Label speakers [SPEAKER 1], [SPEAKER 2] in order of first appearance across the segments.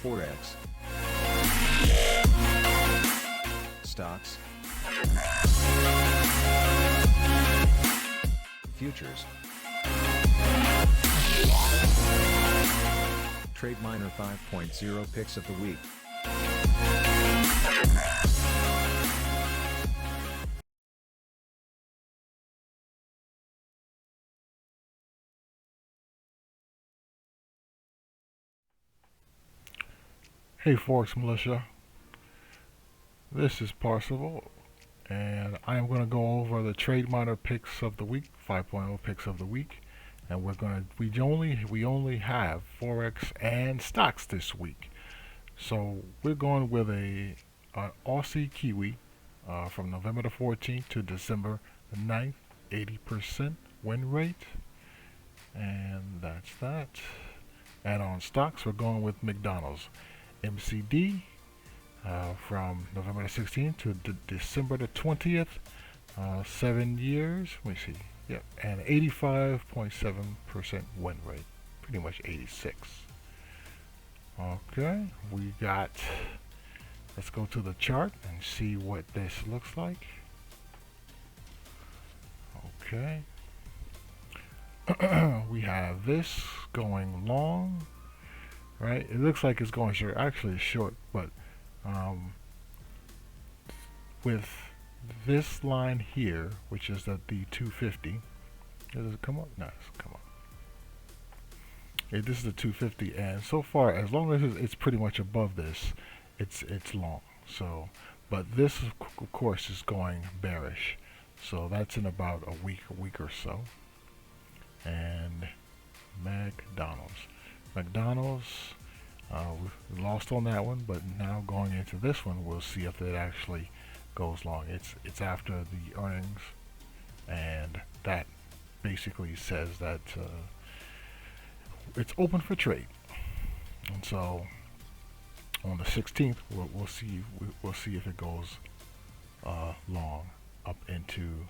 [SPEAKER 1] Forex, stocks, futures, Trademiner 5.0 picks of the week.
[SPEAKER 2] Hey ForexMilitia, this is Parsival, and I am going to go over the Trademiner picks of the week, 5.0 picks of the week, and we only have Forex and stocks this week. So we're going with an Aussie Kiwi from November the 14th to December the 9th, 80% win rate, and that's that. And on stocks, we're going with McDonald's. MCD from November the 16th to December the 20th, 7 years. Let me see. Yep, and 85.7% win rate, pretty much 86. Okay, we got. Let's go to the chart and see what this looks like. Okay, we have this going long. Right, it looks like it's going short. Actually, it's short, but with this line here, which is at the 250, does it come up? No, it's come up. Yeah, this is the 250, and so far, as long as it's pretty much above this, it's long. So, but this, of course, is going bearish. So that's in about a week or so. And McDonald's, we lost on that one, but now going into this one, we'll see if it actually goes long. It's after the earnings, and that basically says that it's open for trade. And so on the 16th, we'll see if it goes long up into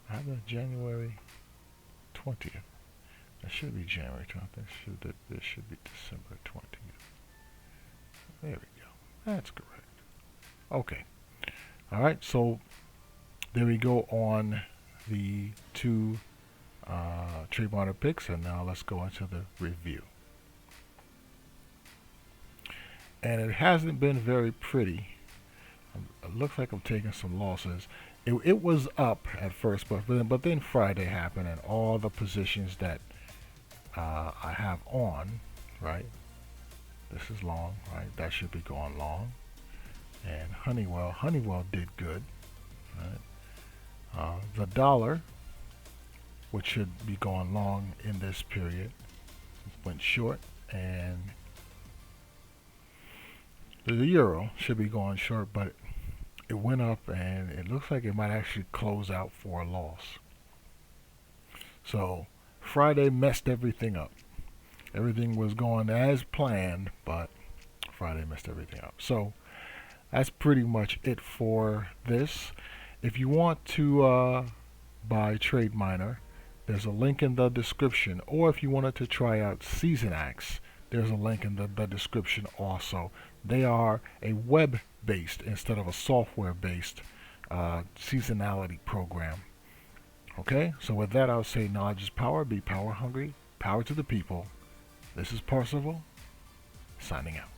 [SPEAKER 2] either January 20th. That should be January 20th. This should be December 20th. There we go. That's correct. Okay. All right. So there we go on the two Trademiner picks, and now let's go into the review. And it hasn't been very pretty. It looks like I'm taking some losses. It was up at first, but then Friday happened, and all the positions that I have on, right? This is long, right? That should be going long. And Honeywell did good, right? The dollar, which should be going long in this period, went short, and the euro should be going short, but it went up, and it looks like it might actually close out for a loss. So Friday messed everything up. Everything was going as planned, but Friday messed everything up. So that's pretty much it for this. If you want to buy Trademiner, there's a link in the description. Or if you wanted to try out SeasonX, there's a link in the description also. They are a web-based instead of a software-based seasonality program. Okay, so with that, I'll say knowledge is power. Be power hungry. Power to the people. This is Parsival, signing out.